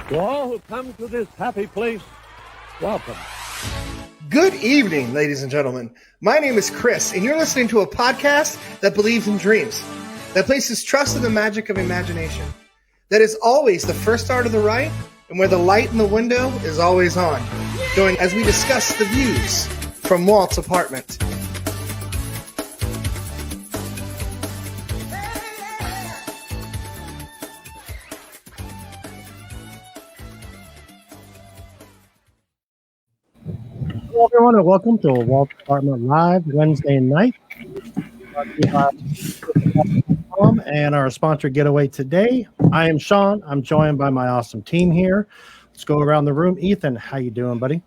To all who come to this happy place, welcome. Good evening, ladies and gentlemen. My name is Chris, and you're listening to a podcast that believes in dreams, that places trust in the magic of imagination, that is always the first star to the right, and where the light in the window is always on. Join as we discuss the views from Walt's apartment. Hello, everyone, and welcome to Walt's Apartment Live Wednesday night. And our sponsor getaway today. I am Sean. I'm joined by my awesome team here. Let's go around the room. Ethan, how you doing, buddy?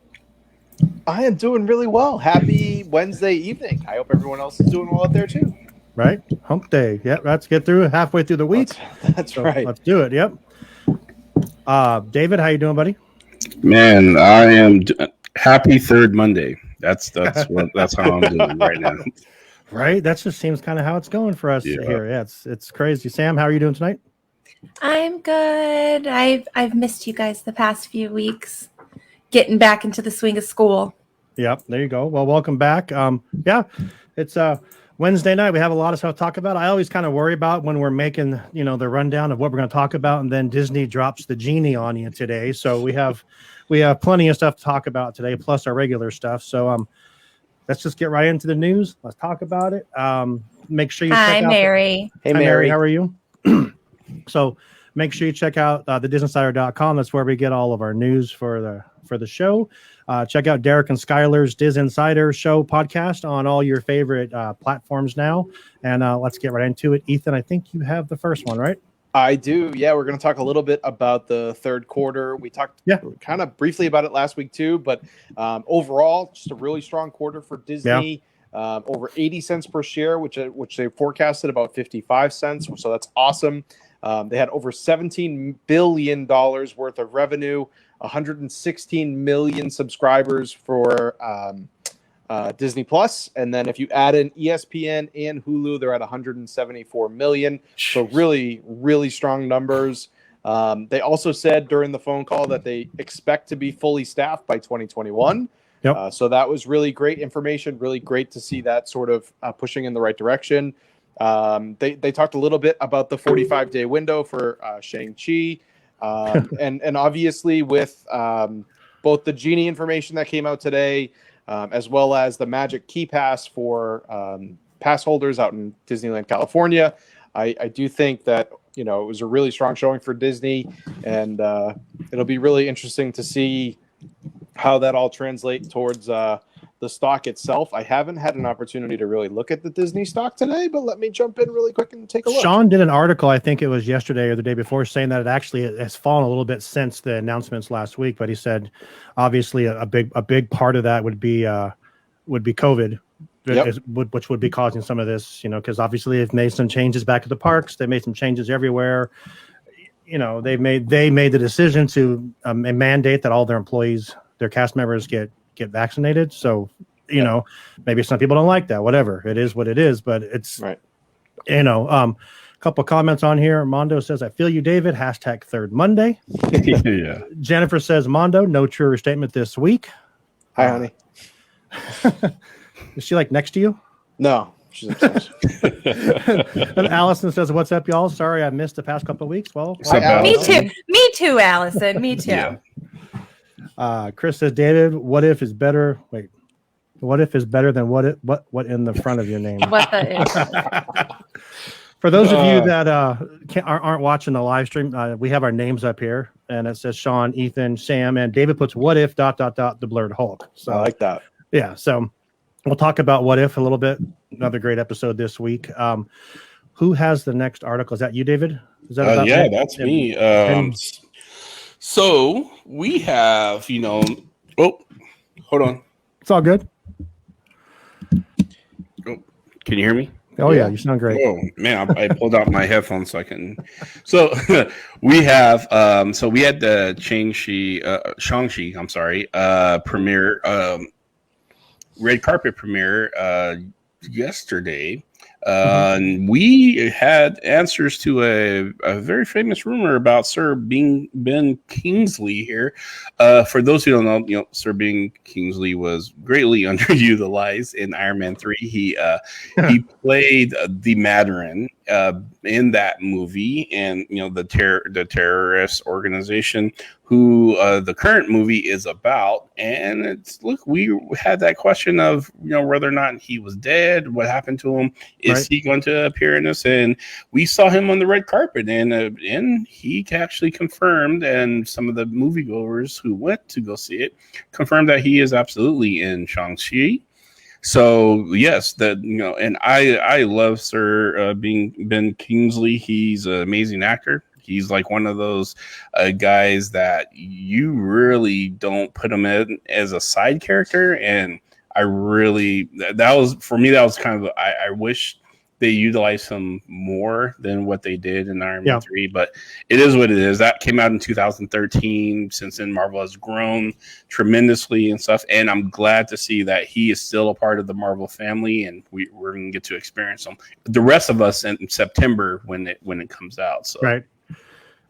I am doing really well. Happy Wednesday evening. I hope everyone else is doing well out there too. Right? Hump day. Yep, let's get through halfway through the week. That's right. Let's do it. Yep. David, how you doing, buddy? Man, I am happy third Monday. That's how I'm doing right now. Right? That just seems kind of how it's going for us here. Yeah, it's crazy. Sam, how are you doing tonight? I'm good. I've missed you guys the past few weeks. Getting back into the swing of school. Yep, there you go. Well, welcome back. Yeah, it's Wednesday night. We have a lot of stuff to talk about. I always kind of worry about when we're making, the rundown of what we're going to talk about, and then Disney drops the genie on you today. So we have plenty of stuff to talk about today, plus our regular stuff. So let's just get right into the news. Let's talk about it. Make sure you check out Mary. Hey, Hi, Mary. how are you? So make sure you check out the DisInsider.com. That's where we get all of our news for the show. Check out Derek and Skylar's Diz Insider Show podcast on all your favorite platforms now. And let's get right into it. Ethan, I think you have the first one, right? I do. Yeah, we're going to talk a little bit about the third quarter. We talked kind of briefly about it last week too, but overall, just a really strong quarter for Disney. Yeah. Over 80 cents per share, which they forecasted about 55 cents. So that's awesome. They had over $17 billion worth of revenue, 116 million subscribers for Disney Plus. And then if you add in ESPN and Hulu, they're at 174 million. So really, really strong numbers. They also said during the phone call that they expect to be fully staffed by 2021. Yep. So that was really great information, really great to see that sort of pushing in the right direction. They talked a little bit about the 45-day window for Shang-Chi. And obviously with both the Genie information that came out today, as well as the Magic Key Pass for pass holders out in Disneyland, California, I do think that, it was a really strong showing for Disney, and it'll be really interesting to see how that all translates towards the stock itself. I haven't had an opportunity to really look at the Disney stock today, but let me jump in really quick and take a look. Sean did an article, I think it was yesterday or the day before, saying that it actually has fallen a little bit since the announcements last week. But he said, obviously, a big part of that would be COVID, which would be causing some of this. Because obviously they've made some changes back at the parks. They made some changes everywhere. They made the decision to mandate that all their employees, their cast members, get vaccinated. So, maybe some people don't like that, whatever. It is what it is, but it's right. Couple comments on here. Mondo says, I feel you, David. # third Monday. Yeah. Jennifer says, Mondo, no truer statement this week. Hi, honey. Is she next to you? No. She's upstairs. And Allison says, what's up, y'all? Sorry I missed the past couple of weeks. Well, Me too, Allison. Me too. Yeah. Chris says, David, what if is better than what in the front of your name? What the For those of you that aren't watching the live stream, we have our names up here, and it says Sean, Ethan, Sam, and David puts what if ... the blurred Hulk. So I like that. Yeah, so we'll talk about what if a little bit. Another great episode this week. Who has the next article? Is that you, David? Is that about yeah, that's me. So we have, oh, hold on. It's all good. Oh, can you hear me? Oh yeah, you sound great. Oh man, I pulled out my headphones so I can. So we have, so we had the Shang-Chi, premiere, red carpet premiere yesterday. And we had answers to a very famous rumor about Sir Ben Kingsley here. For those who don't know, Sir Ben Kingsley was greatly underutilized in Iron Man 3. He played the Mandarin in that movie, and the terrorist organization who the current movie is about. And we had that question of whether or not he was dead, what happened to him, is he going to appear in this? And we saw him on the red carpet, and he actually confirmed, and some of the moviegoers who went to go see it confirmed that he is absolutely in Shang-Chi. So yes, and I love Sir Ben Kingsley. He's an amazing actor. He's like one of those guys that you really don't put him in as a side character. And I really, that was kind of, I wish they utilized him more than what they did in Iron Man 3, but it is what it is. That came out in 2013. Since then, Marvel has grown tremendously and stuff. And I'm glad to see that he is still a part of the Marvel family, and we're going to get to experience him. The rest of us in September when it comes out. So. Right.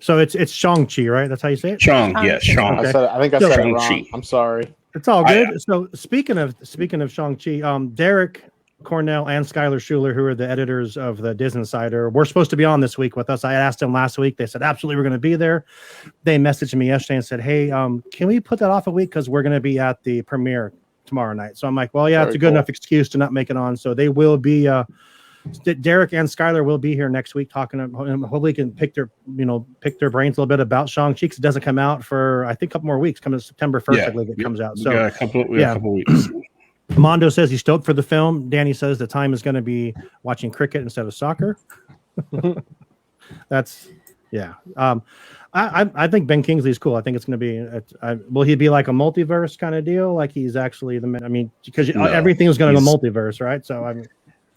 So it's Shang-Chi, right? That's how you say it? Shang. Okay. I think I said it wrong. I'm sorry. It's all good. So speaking of Shang-Chi, Derek Cornell and Skylar Schuler, who are the editors of the Disney Insider, were supposed to be on this week with us. I asked them last week. They said, absolutely, we're going to be there. They messaged me yesterday and said, hey, can we put that off a week? Because we're going to be at the premiere tomorrow night. So I'm like, well, yeah, it's a good enough excuse to not make it on. So they will be, Derek and Skylar will be here next week talking. Hopefully can pick their brains a little bit about Shang-Chi, because it doesn't come out for, I think, a couple more weeks. Coming September 1st, I believe it comes out. So a couple weeks. Mondo says he's stoked for the film. Danny says the time is going to be watching cricket instead of soccer. That's, yeah. I think Ben Kingsley is cool. I think it's going to be, will he be like a multiverse kind of deal? Like he's actually because everything is going to go multiverse, right? So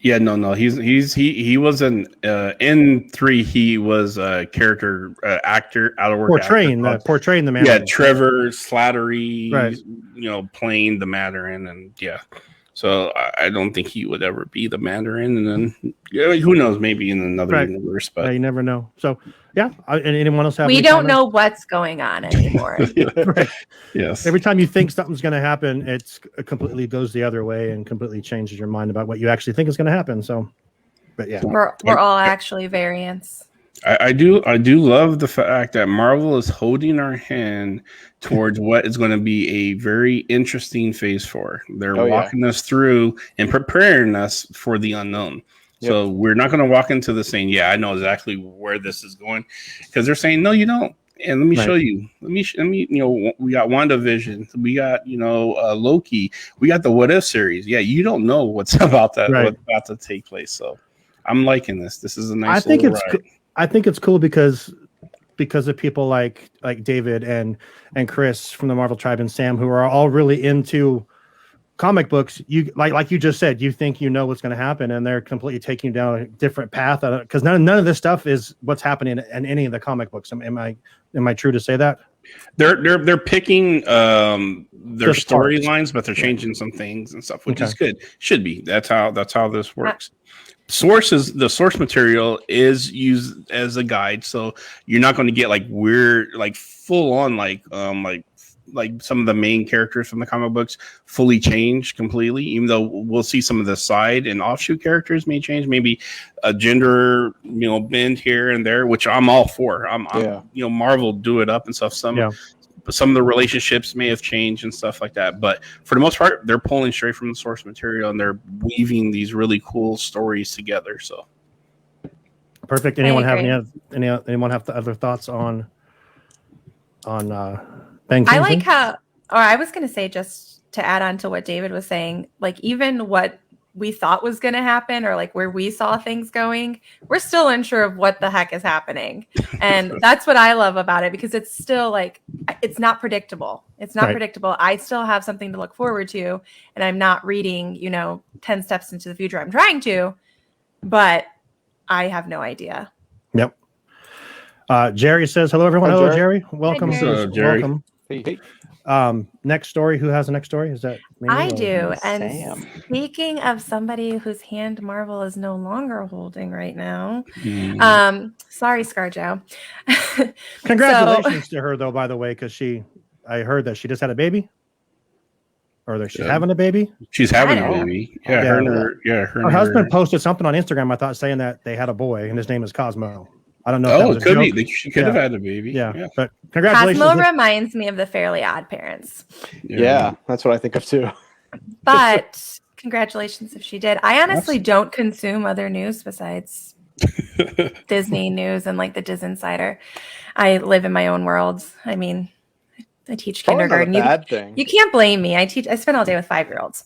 yeah, no. He was in 3. He was a character actor, out of work portraying the man. Yeah, Trevor Slattery, right. Playing the Mandarin, and yeah. So I don't think he would ever be the Mandarin, and then who knows? Maybe in another universe, but you never know. So yeah, and anyone else have? We don't know what's going on anymore. Right. Yes. Every time you think something's going to happen, it completely goes the other way and completely changes your mind about what you actually think is going to happen. So, but yeah, we're all actually variants. I do love the fact that Marvel is holding our hand towards what is going to be a very interesting phase 4. They're walking us through and preparing us for the unknown. Yep. So we're not going to walk into this saying, yeah, I know exactly where this is going, because they're saying, no, you don't. And let me show you. Let me. We got WandaVision. We got Loki. We got the What If series. Yeah, you don't know what's about to take place. So I'm liking this. This is a nice. I think it's cool because of people like David and Chris from the Marvel Tribe and Sam, who are all really into comic books. You like you just said, you think you know what's going to happen, and they're completely taking you down a different path, because none of this stuff is what's happening in any of the comic books. Am I true to say that? They're picking their storylines, but they're changing some things and stuff, which is good. Should be. That's how this works. The source material is used as a guide, so you're not going to get weird, full on like some of the main characters from the comic books fully changed completely, even though we'll see some of the side and offshoot characters may change, maybe a gender bend here and there, which I'm all for. I'm Marvel do it up and stuff. Some of the relationships may have changed and stuff like that, but for the most part, they're pulling straight from the source material and they're weaving these really cool stories together. So perfect. Anyone have other thoughts on Ben Kingsley? I like how, or I was going to say, just to add on to what David was saying, even what we thought was going to happen, or where we saw things going, we're still unsure of what the heck is happening. And that's what I love about it, because it's still it's not predictable. It's not predictable. I still have something to look forward to, and I'm not reading, 10 steps into the future. I'm trying to, but I have no idea. Yep. Jerry says, hello, everyone. Hello, Jerry. Welcome. Hi, Jerry. Welcome. Hey. Next story. Who has the next story? Is that me I or- do. Sam. And speaking of somebody whose hand Marvel is no longer holding right now, sorry, ScarJo. Congratulations to her, though. By the way, because I heard that she just had a baby, or that she's having a baby. She's having I a don't baby. Yeah. Her husband posted something on Instagram. I thought saying that they had a boy, and his name is Cosmo. I don't know. If that Oh, was it a could joke. be. She could have had a baby. Yeah, but congratulations. Cosmo reminds me of the Fairly Odd Parents. Yeah, that's what I think of too. But congratulations if she did. I honestly don't consume other news besides Disney news and like the Diz Insider. I live in my own world. I mean, I teach kindergarten. Not a bad thing. You can't blame me. I spend all day with 5-year-olds.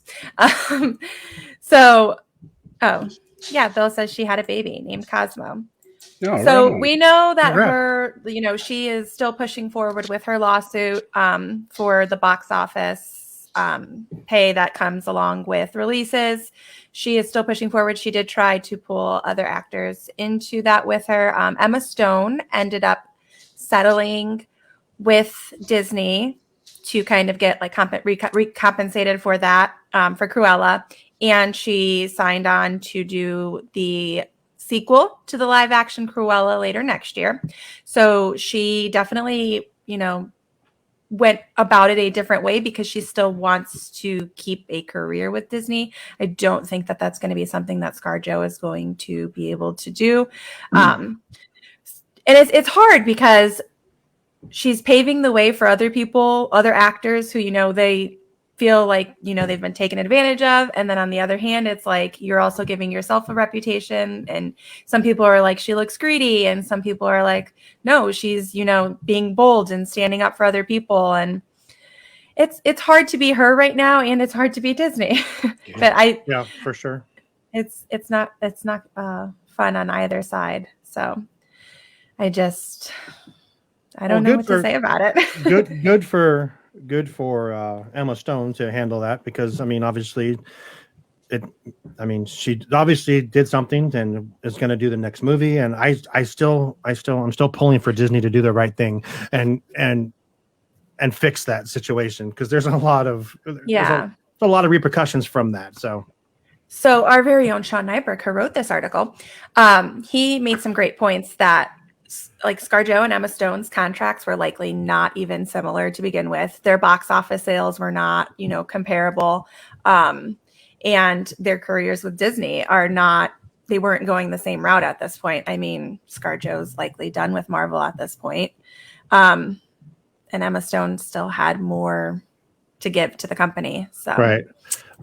Bill says she had a baby named Cosmo. No, So right. we know that Congrats. she is still pushing forward with her lawsuit for the box office pay that comes along with releases. She is still pushing forward. She did try to pull other actors into that with her. Emma Stone ended up settling with Disney to kind of get like recompensated for that for Cruella, and she signed on to do the sequel to the live action Cruella later next year. So she definitely, went about it a different way because she still wants to keep a career with Disney. I don't think that that's going to be something that ScarJo is going to be able to do. And it's hard because she's paving the way for other people, other actors who, they feel like, they've been taken advantage of. And then on the other hand, it's like, you're also giving yourself a reputation. And some people are like, she looks greedy. And some people are like, no, she's, being bold and standing up for other people. And it's hard to be her right now. And it's hard to be Disney, but Yeah, for sure. it's not fun on either side. So I don't know what to say about it. Good for Emma Stone to handle that because obviously she obviously did something and is going to do the next movie, and I'm still pulling for Disney to do the right thing and fix that situation because there's a lot of repercussions from that. So our very own Sean Nyberg, who wrote this article, he made some great points that like ScarJo and Emma Stone's contracts were likely not even similar to begin with. Their box office sales were not, comparable. And their careers with Disney they weren't going the same route at this point. I mean, ScarJo's likely done with Marvel at this point. And Emma Stone still had more to give to the company. So right.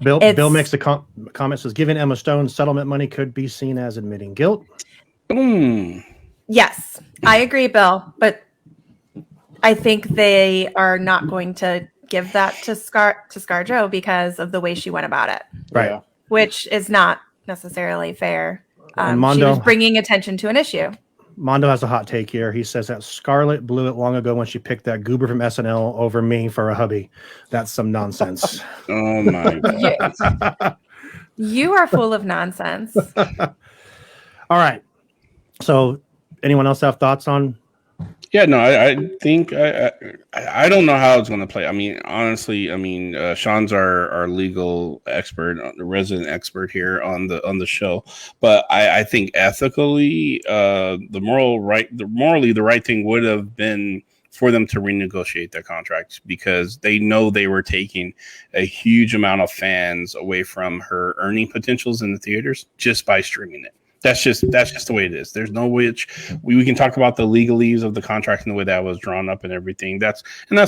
Bill makes the comment says, giving Emma Stone settlement money could be seen as admitting guilt. Yes, I agree, Bill, but I think they are not going to give that to ScarJo because of the way she went about it, right? Yeah. Which is not necessarily fair. She Mondo, was bringing attention to an issue. Mondo has a hot take here. He says that Scarlett blew it long ago when she picked that goober from SNL over me for a hubby. That's some nonsense. Oh my God. You are full of nonsense. All right. So, anyone else have thoughts on? Yeah, no, I think I don't know how it's going to play. I mean, honestly, Sean's our legal expert, the resident expert here on the show. But I think ethically, morally, the right thing would have been for them to renegotiate their contract because they know they were taking a huge amount of fans away from her earning potentials in the theaters just by streaming it. That's just the way it is. There's no which we can talk about the legalese of the contract and the way that was drawn up and everything. That's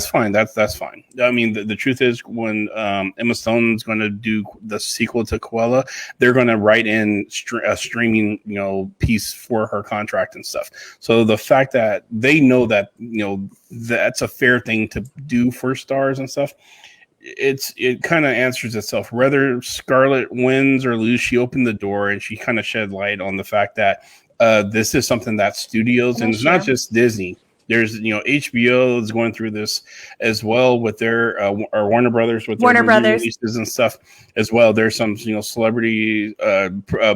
fine. That's fine. I mean, the truth is when Emma Stone's going to do the sequel to Cruella, they're going to write in a streaming piece for her contract and stuff. So the fact that they know that that's a fair thing to do for stars and stuff. It kind of answers itself. Whether Scarlett wins or lose, she opened the door and she kind of shed light on the fact that this is something that studios and it's not just Disney. There's HBO is going through this as well with their or Warner Brothers with their releases and stuff as well. There's some celebrity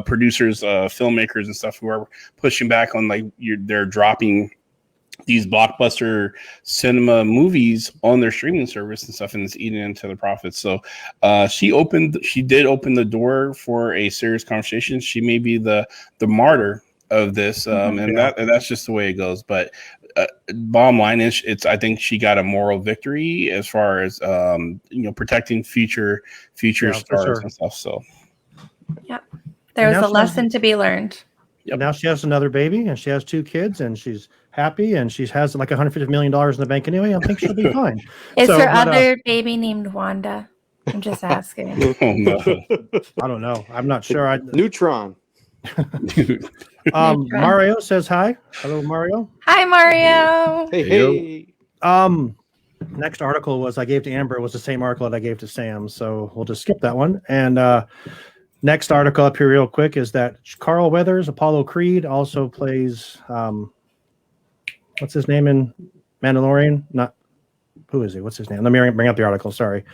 producers, filmmakers and stuff who are pushing back on they're dropping these blockbuster cinema movies on their streaming service and stuff, and it's eating into the profits. So she did open the door for a serious conversation. She may be the martyr of this, and that's just the way it goes. But bottom line is, I think she got a moral victory as far as protecting future stars and stuff. So yeah, there's a lesson to be learned. Yep. Now she has another baby, and she has 2 kids, and she's happy, and she has like $150 million in the bank anyway. I think she'll be fine. Is her other baby named Wanda? I'm just asking. Oh, no. I don't know. I'm not sure. Neutron. Mario says hi. Hello, Mario. Hi, Mario. Hey. Next article was I gave to Amber was the same article that I gave to Sam, so we'll just skip that one. And next article up here real quick is that Carl Weathers, Apollo Creed, also plays what's his name in Mandalorian? Not who is he? What's his name? Let me bring up the article. Sorry.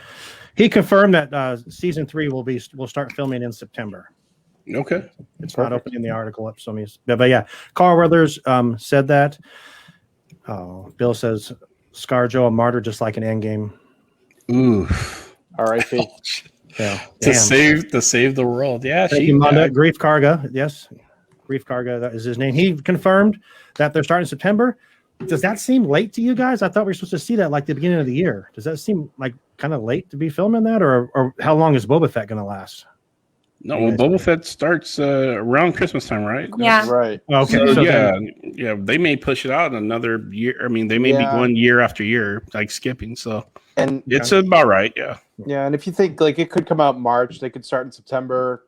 He confirmed that season 3 will start filming in September. Okay. It's not opening the article up, so but yeah, Carl Weathers said that. Oh, Bill says ScarJo a martyr just like an Endgame. Ooh. R.I.P. Yeah. to save the world. Yeah. Grief Karga. Yes. Grief Karga, that is his name. He confirmed that they're starting in September. Does that seem late to you guys? I thought we were supposed to see that like the beginning of the year. Does that seem like kind of late to be filming that, or how long is Boba Fett going to last? No, well, Boba Fett starts around Christmas time, right? Yeah. Right. Okay. So yeah, they may push it out another year. I mean, they may be going year after year, like skipping. So, and it's about right. Yeah. Yeah, and if you think like it could come out March, they could start in September,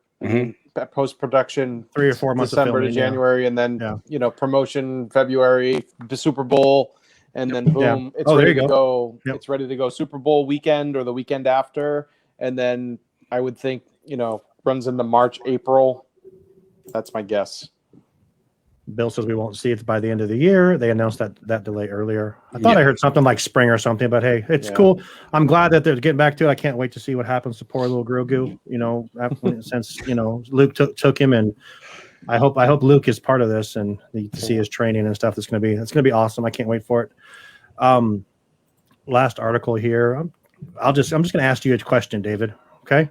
post production 3 or 4 months, December to January, and then promotion February, the Super Bowl, and then boom, it's ready to go. Yep. It's ready to go Super Bowl weekend or the weekend after, and then I would think runs into March, April. That's my guess. Bill says we won't see it by the end of the year. They announced that delay earlier. I thought I heard something like spring or something, but hey, it's cool. I'm glad that they're getting back to it. I can't wait to see what happens to poor little Grogu. Since Luke took him, and I hope Luke is part of this and to see his training and stuff. It's gonna be awesome. I can't wait for it. Last article here. I'm just gonna ask you a question, David. Okay?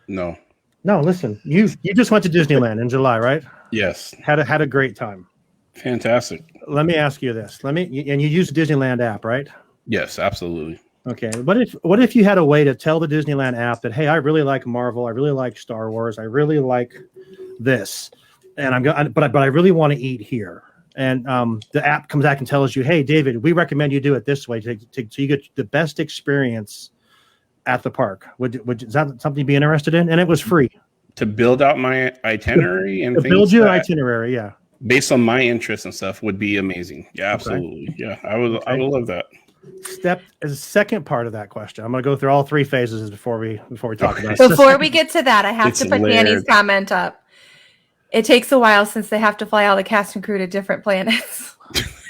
No, listen. You just went to Disneyland in July, right? Yes. Had a great time. Fantastic. Let me ask you this. And you use the Disneyland app, right? Yes, absolutely. Okay. What if you had a way to tell the Disneyland app that, hey, I really like Marvel, I really like Star Wars, I really like this, and but I really want to eat here. And the app comes back and tells you, hey, David, we recommend you do it this way so you get the best experience at the park. Is that something you'd be interested in? And it was free. To build out my itinerary and build your itinerary, yeah. Based on my interests and stuff would be amazing. Yeah, absolutely. Okay. Yeah, I would love that. Step as a second part of that question. I'm going to go through all 3 phases before we talk about it. Before we get to that, I have to put Danny's comment up. It takes a while since they have to fly all the cast and crew to different planets.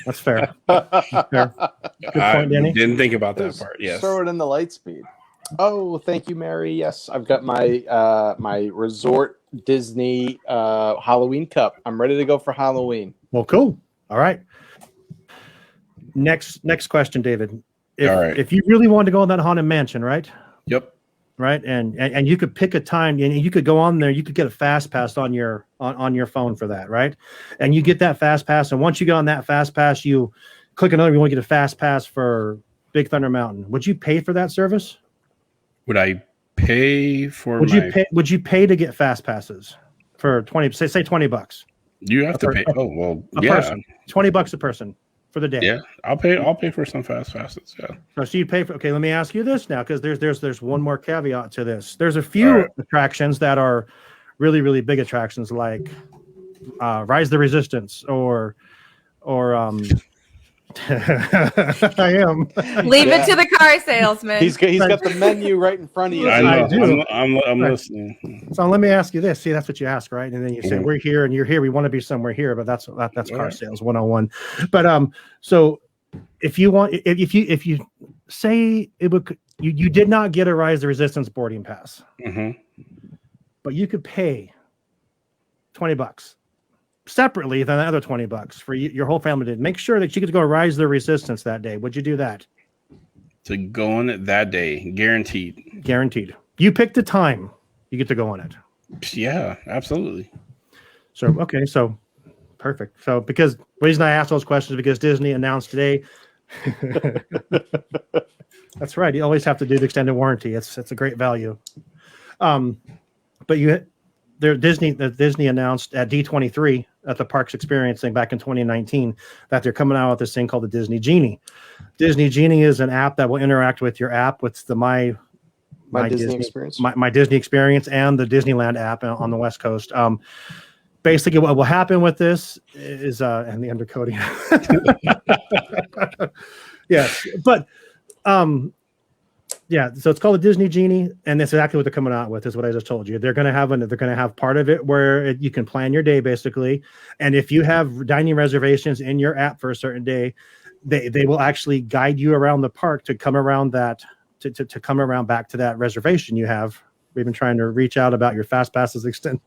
That's fair. Good point, Danny. Didn't think about that part. Yes. Throw it in the light speed. Oh, thank you, Mary. Yes, I've got my my resort Disney Halloween cup. I'm ready to go for Halloween. Well, cool. All right. Next question, David. If you really wanted to go in that haunted mansion, right? Yep. Right, and you could pick a time, and you could go on there. You could get a fast pass on your phone for that, right? And you get that fast pass, and once you get on that fast pass, you click another. You want to get a fast pass for Big Thunder Mountain. Would you pay for that service? Would I pay for? Would you pay to get fast passes for say $20? You have to pay. Oh well, person. $20 a person for the day. Yeah, I'll pay for some fast passes. Yeah. So you pay for. Okay, let me ask you this now, because there's one more caveat to this. There's a few attractions that are really, really big attractions, like Rise of the Resistance or I am. Leave it to the car salesman. He's got the menu right in front of you. I know. I'm listening. So let me ask you this. See, that's what you ask, right? And then you say, we're here and you're here. We want to be somewhere here, but that's car sales 101. But so if you say it would, you did not get a Rise of the Resistance boarding pass, but you could pay $20. separately than the other $20 for your whole family to make sure that you get to go Rise of the Resistance that day. Would you do that? To go on it that day, guaranteed. Guaranteed. You pick the time, you get to go on it. Yeah, absolutely. So, okay, so perfect. So, because the reason I asked those questions is because Disney announced today. That's right. You always have to do the extended warranty. It's a great value. But Disney announced at D23 at the Parks Experience thing back in 2019 that they're coming out with this thing called the Disney Genie. Disney Genie is an app that will interact with your app with the My Disney Experience, my Disney Experience, and the Disneyland app on the West Coast. Basically, what will happen with this is and the undercoating. Yes, but yeah. So it's called the Disney Genie, and that's exactly what they're coming out with. Is what I just told you. They're going to have part of it where you can plan your day basically, and if you have dining reservations in your app for a certain day, they will actually guide you around the park to come around that. To come around back to that reservation you have. We've been trying to reach out about your fast passes extended.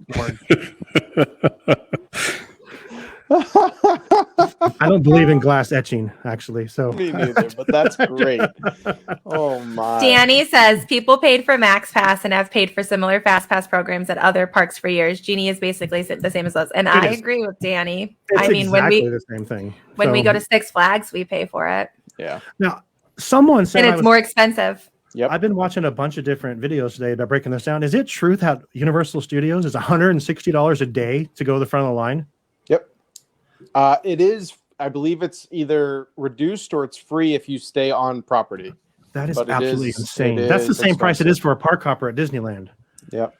I don't believe in glass etching, actually. So me neither, but that's great. Oh my! Danny says people paid for Max Pass and have paid for similar Fast Pass programs at other parks for years. Genie is basically the same as us, and I agree with Danny. It's exactly the same thing. When we go to Six Flags, we pay for it. Yeah. Now, someone said and it's more expensive. Yep. I've been watching a bunch of different videos today about breaking this down. Is it truth how Universal Studios is $160 a day to go to the front of the line? Yep. It is. I believe it's either reduced or it's free if you stay on property. That is absolutely insane. That's the same price it is for a park hopper at Disneyland. Yep.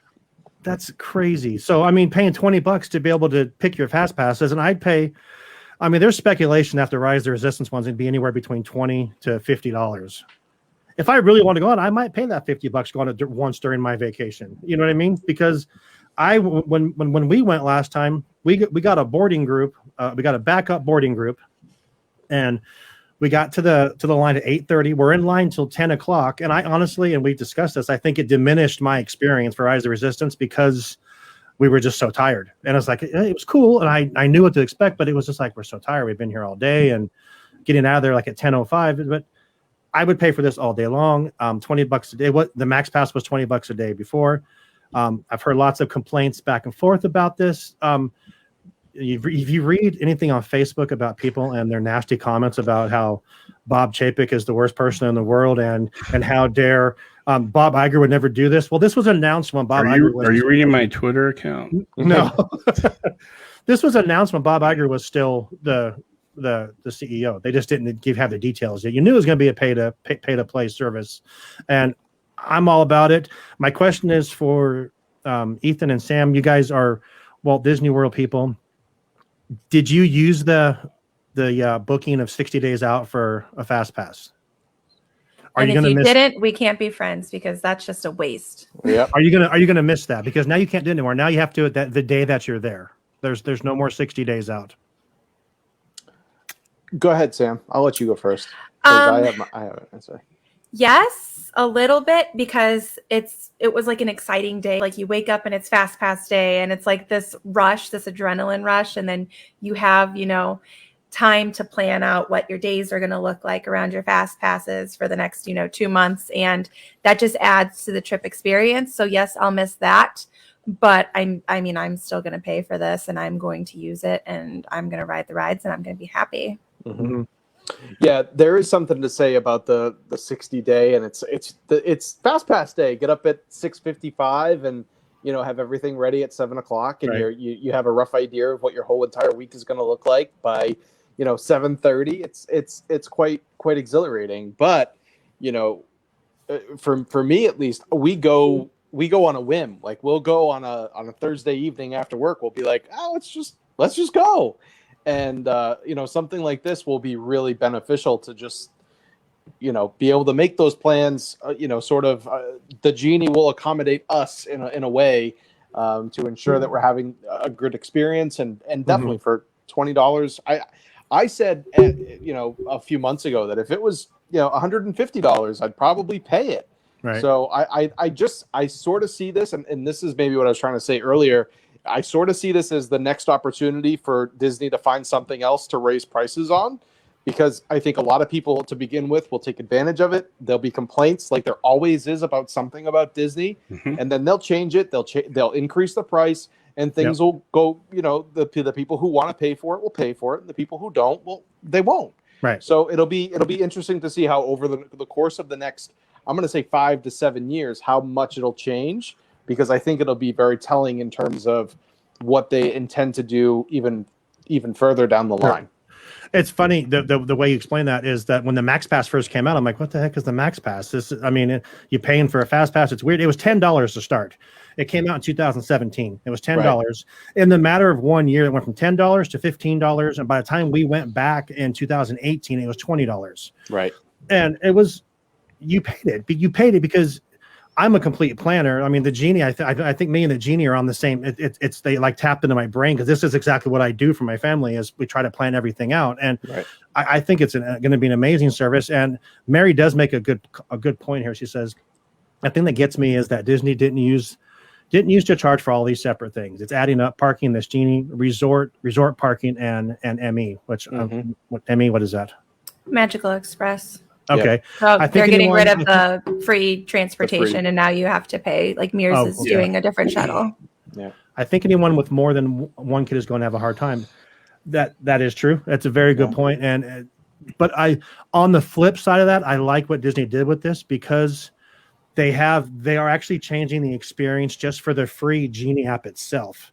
That's crazy. So, I mean, paying $20 to be able to pick your fast passes, and I'd pay. I mean, there's speculation that the Rise of the Resistance ones would be anywhere between $20 to $50. If I really want to go on, I might pay that $50 going to once during my vacation. You know what I mean? Because when we went last time, we got a boarding group. We got a backup boarding group, and we got to the line at 8:30. We're in line till 10 o'clock. And I honestly, and we discussed this, I think it diminished my experience for Rise of the Resistance because we were just so tired. And it's like, it was cool. And I knew what to expect, but it was just like, we're so tired. We've been here all day and getting out of there like at 10:05. But I would pay for this all day long. $20 a day. What the Max Pass was $20 a day before. I've heard lots of complaints back and forth about this. If you read anything on Facebook about people and their nasty comments about how Bob Chapek is the worst person in the world and how dare Bob Iger would never do this. Well, this was announced when Bob Iger was. Are you reading my Twitter account? No. This was announced when Bob Iger was still the CEO. They just didn't have the details yet. You knew it was going to be a pay to play service, and I'm all about it. My question is for Ethan and Sam. You guys are Walt Disney World people. Did you use the booking of 60 days out for a fast pass? And if you didn't, we can't be friends because that's just a waste. Yeah. Are you gonna miss that? Because now you can't do it anymore. Now you have to do it the day that you're there. There's no more 60 days out. Go ahead, Sam. I'll let you go first. I have an answer. Yes, a little bit because it was like an exciting day. Like you wake up and it's Fast Pass day and it's like this rush, this adrenaline rush. And then you have, time to plan out what your days are going to look like around your Fast Passes for the next, 2 months. And that just adds to the trip experience. So yes, I'll miss that. But I'm still going to pay for this and I'm going to use it and I'm going to ride the rides and I'm going to be happy. Mm-hmm. Yeah, there is something to say about the 60-day, and it's Fast Pass day. Get up at 6:55 and have everything ready at 7 o'clock, and right. you have a rough idea of what your whole entire week is going to look like by 7:30. It's quite exhilarating. But for me at least, we go on a whim. Like we'll go on a Thursday evening after work. We'll be like, let's just go. And, something like this will be really beneficial to just, be able to make those plans, the Genie will accommodate us in a way to ensure that we're having a good experience. And definitely for $20, I said, a few months ago that if it was, $150, I'd probably pay it. Right. So I sort of see this, and this is maybe what I was trying to say earlier, I sort of see this as the next opportunity for Disney to find something else to raise prices on, because I think a lot of people to begin with will take advantage of it. There'll be complaints like there always is about something about Disney, and then they'll change it. They'll increase the price, and things will go. The people who want to pay for it will pay for it, and the people who don't, they won't. Right. So it'll be interesting to see how over the course of the next, I'm going to say 5 to 7 years, how much it'll change, because I think it'll be very telling in terms of what they intend to do even further down the line. It's funny the way you explain that is that when the Max Pass first came out, I'm like, what the heck is the Max Pass? You're paying for a fast pass. It's weird. It was $10 to start. It came out in 2017. It was $10. Right. In the matter of 1 year, it went from $10 to $15. And by the time we went back in 2018, it was $20. Right. And it was, you paid it because I'm a complete planner. I mean, the Genie, I think me and the Genie are on the same. They like tapped into my brain because this is exactly what I do for my family. Is we try to plan everything out, and I think it's going to be an amazing service. And Mary does make a good point here. She says, the thing that gets me is that Disney didn't use to charge for all these separate things. It's adding up parking, this Genie resort parking, and ME. Which what is that? Magical Express. Okay. So they're getting rid of the free transportation, and now you have to pay. Like Mears is doing a different shuttle. Yeah. I think anyone with more than one kid is going to have a hard time. That is true. That's a very good point. But on the flip side of that, I like what Disney did with this because they are actually changing the experience just for the free Genie app itself.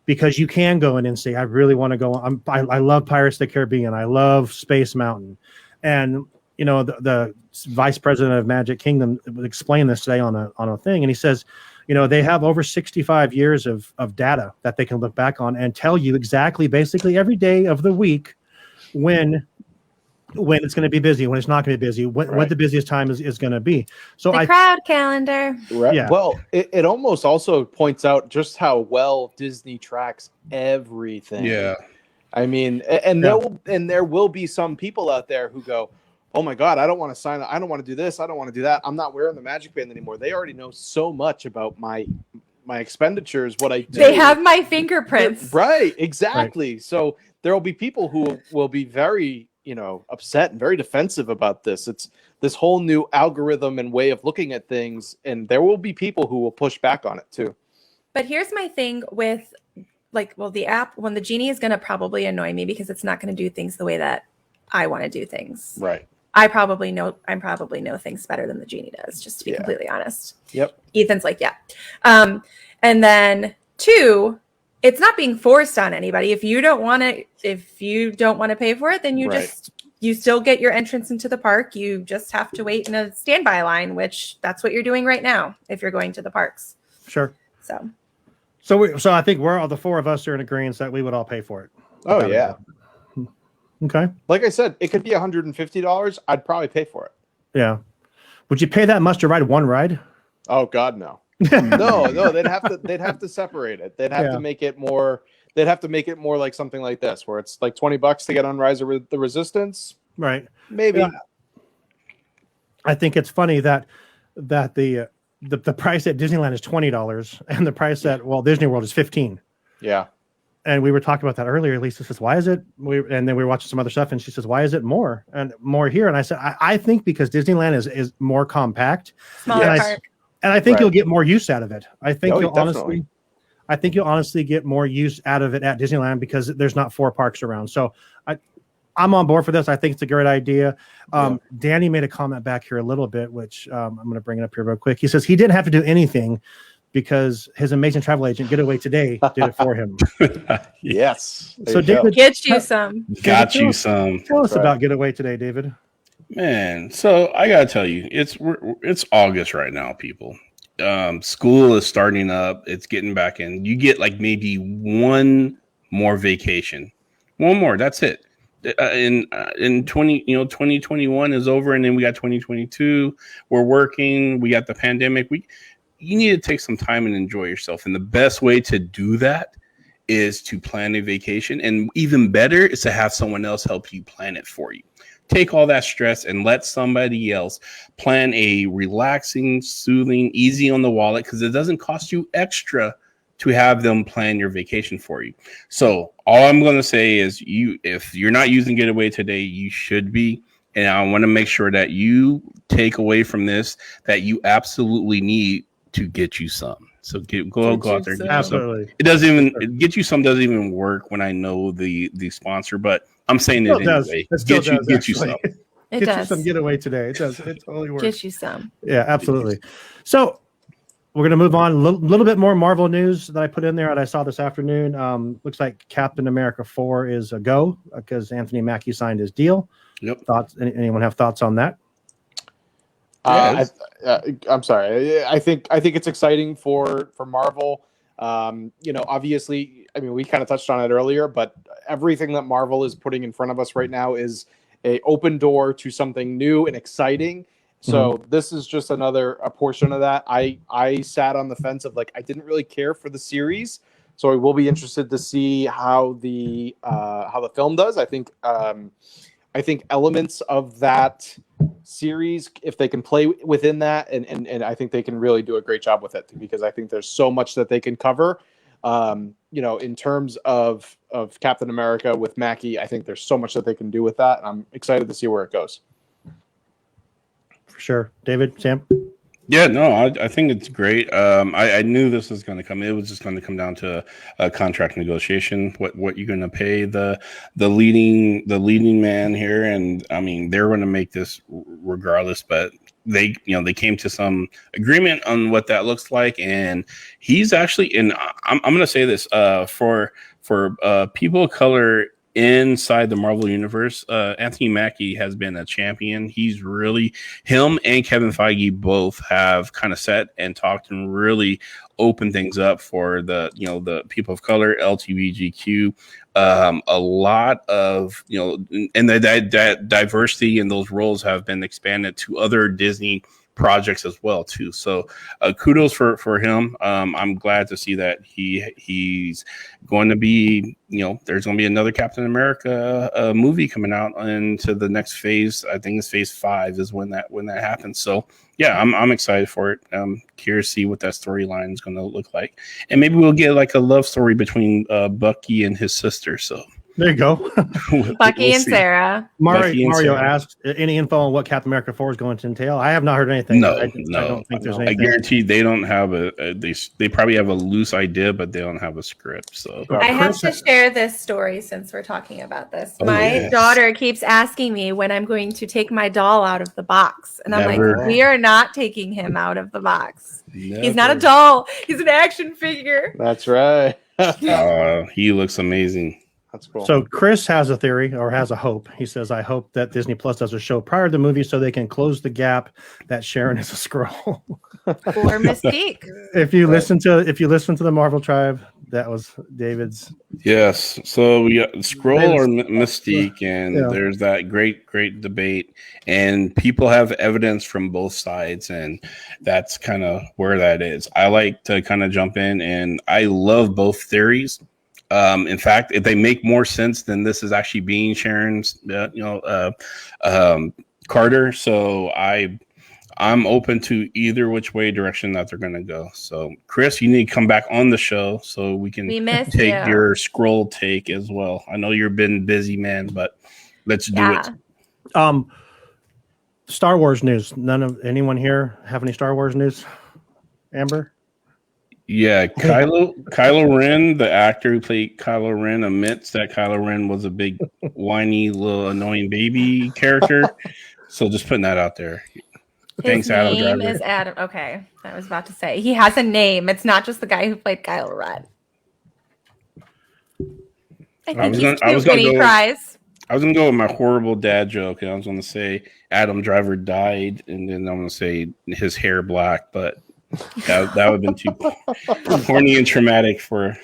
Because you can go in and say, I really want to go. I love Pirates of the Caribbean. I love Space Mountain. And the vice president of Magic Kingdom explained this today on a thing, and he says, they have over 65 years of data that they can look back on and tell you exactly, basically every day of the week, when it's going to be busy, when it's not going to be busy, what the busiest time is going to be. So the crowd calendar. Right. Yeah. Well, it almost also points out just how well Disney tracks everything. Yeah. I mean, there will be some people out there who go, oh my God, I don't want to sign up. I don't want to do this. I don't want to do that. I'm not wearing the Magic Band anymore. They already know so much about my expenditures, what I do. They have my fingerprints. Right, exactly. Right. So there will be people who will be very, upset and very defensive about this. It's this whole new algorithm and way of looking at things. And there will be people who will push back on it too. But here's my thing with the app, when the Genie is going to probably annoy me because it's not going to do things the way that I want to do things. Right. I probably know things better than the Genie does, just to be completely honest. Yep. Ethan's like, yeah. And then 2, it's not being forced on anybody. If you don't want to pay for it, then you still get your entrance into the park. You just have to wait in a standby line, which that's what you're doing right now if you're going to the parks. Sure. So I think the 4 of us are in agreement that we would all pay for it. Oh yeah. Okay. Like I said, it could be $150. I'd probably pay for it. Yeah. Would you pay that much to ride one ride? Oh God, no. No. They'd have to separate it. They'd have to make it more. They'd have to make it more like something like this, where it's like $20 to get on Rise of the Resistance. Right. Maybe. Yeah. I think it's funny that the price at Disneyland is $20 and the price at Walt Disney World is $15. Yeah. And we were talking about that earlier. Lisa says, why is it? And then we were watching some other stuff and she says, why is it more and more here? And I said, I think because Disneyland is more compact. Smaller park. And I think you'll get more use out of it. I think you'll honestly get more use out of it at Disneyland because there's not 4 parks around. So I'm on board for this. I think it's a great idea. Danny made a comment back here a little bit, which I'm going to bring it up here real quick. He says he didn't have to do anything because his amazing travel agent, Getaway Today, did it for him. Yes. So David, get you some. Got you some. Tell us about Getaway Today, David. Man, so I gotta tell you, it's August right now, people. School is starting up. It's getting back in. You get like maybe one more vacation, one more. That's it. In 2021 is over, and then we got 2022. We're working. We got the pandemic. You need to take some time and enjoy yourself. And the best way to do that is to plan a vacation. And even better is to have someone else help you plan it for you. Take all that stress and let somebody else plan a relaxing, soothing, easy on the wallet, because it doesn't cost you extra to have them plan your vacation for you. So all I'm going to say is if you're not using Getaway today, you should be. And I want to make sure that you take away from this that you absolutely need to get you some. So go out there. And get some. It doesn't even get you some doesn't even work when I know the sponsor, but I'm saying it anyway. Get you some. It Get does. you some Getaway today. It does. It totally works. Get you some. Yeah, absolutely. So we're going to move on. A little bit more Marvel news that I put in there that I saw this afternoon. Looks like Captain America 4 is a go because Anthony Mackie signed his deal. Yep. Thoughts? Anyone have thoughts on that? I'm sorry. I think it's exciting for Marvel. Obviously, I mean, we kind of touched on it earlier, but everything that Marvel is putting in front of us right now is a open door to something new and exciting. So this is just a portion of that. I sat on the fence of I didn't really care for the series, so I will be interested to see how the film does. I think elements of that series, if they can play within that, and I think they can really do a great job with it because I think there's so much that they can cover. In terms of Captain America with Mackie, I think there's so much that they can do with that. And I'm excited to see where it goes. For sure. David, Sam? Yeah, no, I think it's great. I knew this was going to come. It was just going to come down to a contract negotiation. What you're going to pay the leading man here, and I mean they're going to make this regardless. But they came to some agreement on what that looks like, and he's actually. And I'm going to say this for people of color inside the Marvel universe, Anthony Mackie has been a champion. He's really, him and Kevin Feige both have kind of sat and talked and really opened things up for the people of color, LGBTQ, a lot of, and that diversity in those roles have been expanded to other Disney projects as well too. So kudos for him. I'm glad to see that he's going to be, there's going to be another Captain America movie coming out into the next phase. I think it's phase 5 is when that happens. So yeah, I'm excited for it. Curious to see what that storyline is going to look like, and maybe we'll get a love story between Bucky and his sister. So there you go. Bucky and Sarah. Mario asked, any info on what Captain America 4 is going to entail? I have not heard anything. No, I don't think there's anything. I guarantee they don't have they probably have a loose idea, but they don't have a script. So I have to share this story since we're talking about this. My daughter keeps asking me when I'm going to take my doll out of the box. And I'm like, we are not taking him out of the box. Never. He's not a doll. He's an action figure. That's right. He looks amazing. That's cool. So Chris has a theory or has a hope. He says, I hope that Disney Plus does a show prior to the movie so they can close the gap that Sharon is a Skrull. Or Mystique. If you listen to the Marvel Tribe, that was David's. Yes. So we got Skrull or Mystique, and there's that great debate, and people have evidence from both sides, and that's kind of where that is. I like to kind of jump in, and I love both theories. In fact, if they make more sense than this is actually being Sharon's, Carter. So I'm open to either which way direction that they're going to go. So Chris, you need to come back on the show so we can take your Skrull take as well. I know you've been busy, man, but let's do it. Star Wars news. Anyone here have any Star Wars news? Amber? Yeah, Kylo Ren, the actor who played Kylo Ren, admits that Kylo Ren was a big, whiny, little annoying baby character. So just putting that out there. Thanks, Adam Driver. His name is Adam. Okay, I was about to say he has a name. It's not just the guy who played Kylo Ren. I think he's cute when he cries. I was gonna go with my horrible dad joke, and I was gonna say Adam Driver died, and then I'm gonna say his hair black, but. That would have been too corny and traumatic for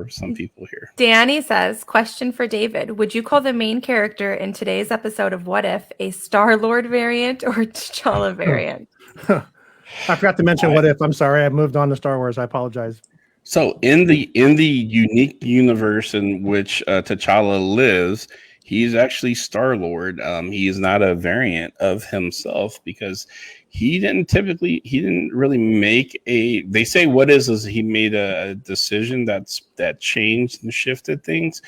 some people here. Danny says, question for David. Would you call the main character in today's episode of What If a Star-Lord variant or T'Challa variant? I forgot to mention What If. I'm sorry. I moved on to Star Wars. I apologize. So in the unique universe in which T'Challa lives, He's actually Star-Lord. He is not a variant of himself because he didn't really make a. They say what is he made a decision that changed and shifted things.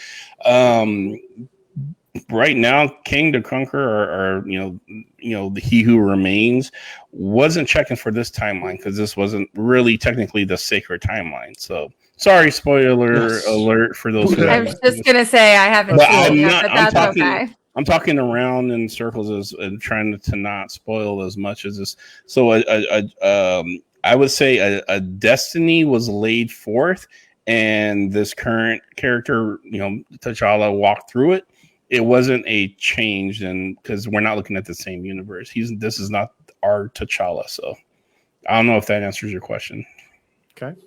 Right now, King the Conqueror, or the He Who Remains, wasn't checking for this timeline because this wasn't really technically the sacred timeline. So sorry, spoiler alert for those. I was just gonna say I haven't seen it yet, but that's okay. I'm talking around in circles and trying to not spoil as much as this. So I would say a destiny was laid forth, and this current character, T'Challa, walked through it. It wasn't a change, and because we're not looking at the same universe. This is not our T'Challa. So I don't know if that answers your question. Okay.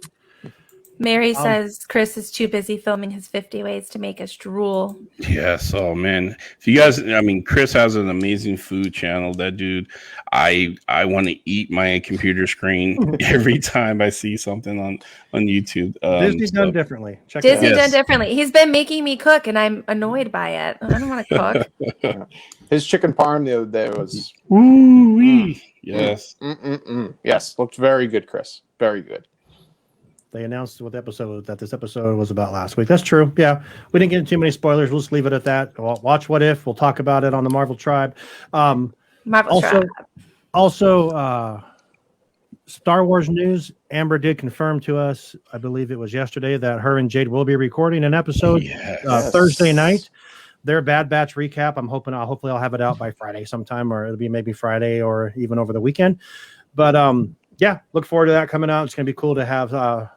Mary says Chris is too busy filming his 50 ways to make us drool. Yes. Oh man. If you guys, Chris has an amazing food channel. That dude, I want to eat my computer screen every time I see something on YouTube. Disney's done differently. Disney done differently. He's been making me cook, and I'm annoyed by it. I don't want to cook. His chicken parm the other day was. Yes. Yes. Looked very good, Chris. Very good. They announced that this episode was about last week. That's true. Yeah, we didn't get into too many spoilers. We'll just leave it at that. Watch What If. We'll talk about it on the Marvel Tribe. Also, Star Wars news. Amber did confirm to us, I believe it was yesterday, that her and Jade will be recording an episode Thursday night. Their Bad Batch recap. Hopefully I'll have it out by Friday sometime, or it'll be maybe Friday or even over the weekend. But look forward to that coming out. It's going to be cool to have.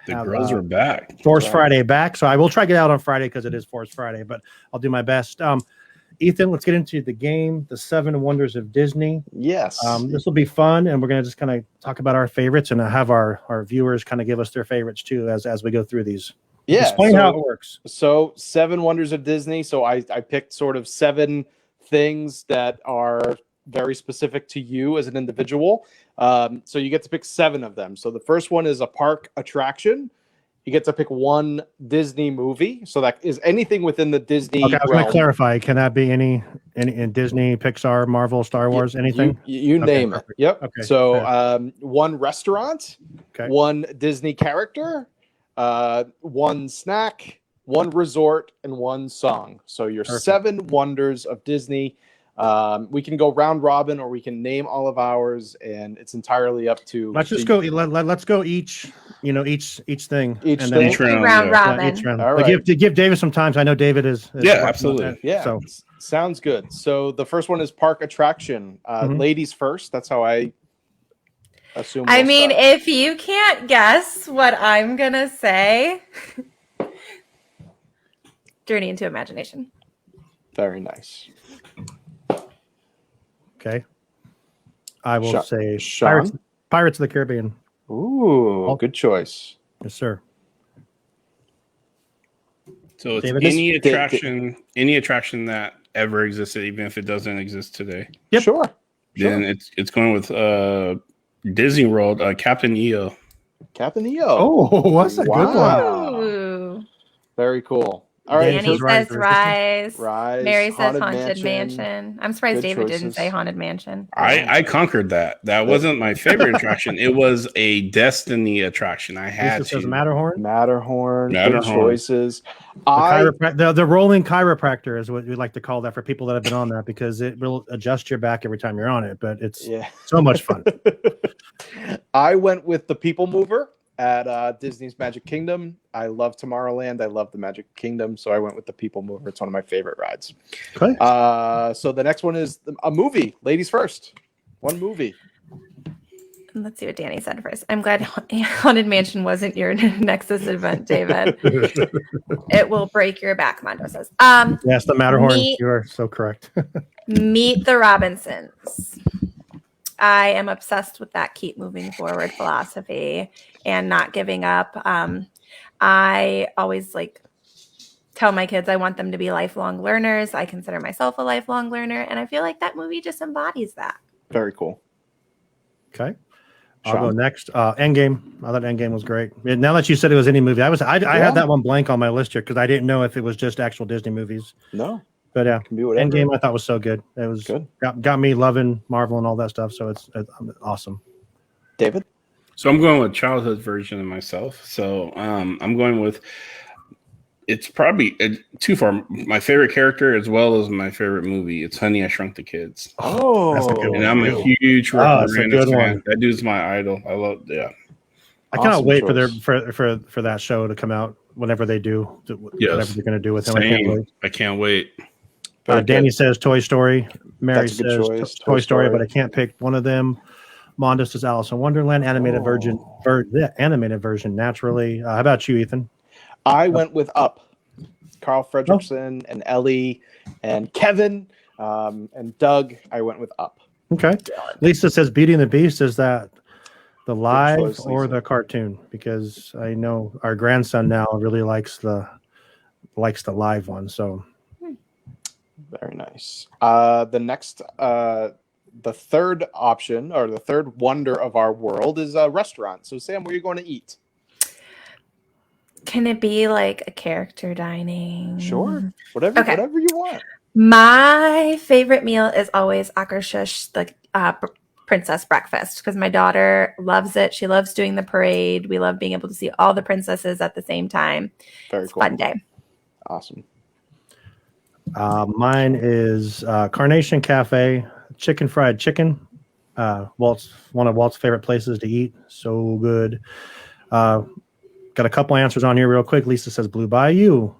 The girls are back. Force Friday back. So I will try to get out on Friday because it is Force Friday, but I'll do my best. Ethan, let's get into the game, the 7 Wonders of Disney. Yes. This will be fun, and we're going to just kind of talk about our favorites and have our viewers kind of give us their favorites too as we go through these. Yeah. Explain how it works. So 7 Wonders of Disney. So I picked sort of 7 things that are very specific to you as an individual. So you get to pick 7 of them. So the first one is a park attraction. You get to pick 1 Disney movie. So that is anything within the Disney Okay, I was going realm. to clarify. Can that be any in Disney, Pixar, Marvel, Star Wars, anything? You name perfect. it. Yep. Okay, So 1 restaurant, Okay. 1 Disney character, 1 snack, 1 resort, and 1 song. So your Perfect. 7 Wonders of Disney. We can go round robin, or we can name all of ours, and it's entirely up to. Let's just go. Let's go each thing. Each and thing? Each round, Round yeah. robin. Each round. All But right. give David some time. So I know David is Yeah, working on absolutely. that. Yeah. So Sounds good. So the first one is park attraction. Ladies first. That's how I assume. I we'll mean, start. if you can't guess what I'm gonna say, Journey into Imagination. Very nice. okay. I will say Sean? Pirates of the Caribbean. Ooh, good choice. Yes, sir. So it's David, any attraction that ever existed, even if it doesn't exist today. Yep. Sure. Then it's going with Disney World, Captain EO. Captain EO. Oh, that's a good one. Wow. Ooh. Very cool. All right. Danny Danny Rise says Resistance. Rise. Rise. Mary says Haunted Haunted Mansion. I'm surprised Good David didn't choices. say Haunted Mansion. I conquered that. That wasn't my favorite attraction. It was a Destiny attraction. I had Lisa says to. Matterhorn. Matterhorn. Good Matterhorn. choices. I The rolling chiropractor is what we like to call that for people that have been on that, because it will adjust your back every time you're on it. But it's yeah. so much fun. I went with the People Mover at Disney's Magic Kingdom. I love Tomorrowland. I love the Magic Kingdom, so I went with the People Mover. It's one of my favorite rides. Okay. So the next one is a movie. Ladies first. 1 movie. Let's see what Danny said first. I'm glad Haunted Mansion wasn't your Nexus event, David. It will break your back, Mondo says. Yes, the Matterhorn. Me- You are so correct. Meet the Robinsons. I am obsessed with that keep moving forward philosophy and not giving up. I always tell my kids I want them to be lifelong learners. I consider myself a lifelong learner, and I feel like that movie just embodies that. Very cool. Okay. I'll Sean? go next. Endgame. I thought Endgame was great. Now that you said it was any movie, I had that one blank on my list here because I didn't know if it was just actual Disney movies. No. But yeah, Can be whatever. Endgame I thought was so good. It was Good. got me loving Marvel and all that stuff. So it's awesome. David? So I'm going with childhood version of myself. So I'm going with, it's probably too far. My favorite character as well as my favorite movie. It's Honey, I Shrunk the Kids. Oh, that's a good one. And I'm a huge that's a Rick good Moranis fan. one. That dude's my idol. I love, yeah. I cannot Awesome wait choice. for that show to come out whenever they do. Yes. Whatever they're going to do with him. Same. I can't wait. Very Danny good. says Toy Story. Mary That's a good says choice. Toy Story, but I can't pick one of them. Mondo says Alice in Wonderland animated animated version. Naturally, how about you, Ethan? I went with Up. Carl Fredricksen and Ellie and Kevin and Doug. I went with Up. Okay. Lisa says Beauty and the Beast. Is that the live choice, or Lisa. the cartoon? Because I know our grandson now really likes the live one. So Very nice. The next, the third option or the third wonder of our world is a restaurant. So, Sam, where are you going to eat? Can it be like a character dining? Sure, whatever you want. My favorite meal is always Akershush, the princess breakfast, because my daughter loves it. She loves doing the parade. We love being able to see all the princesses at the same time. Very It's a cool. fun day. Awesome. mine is Carnation Cafe, fried chicken. Walt's one of Walt's favorite places to eat. So good. Got a couple answers on here real quick. Lisa says Blue Bayou.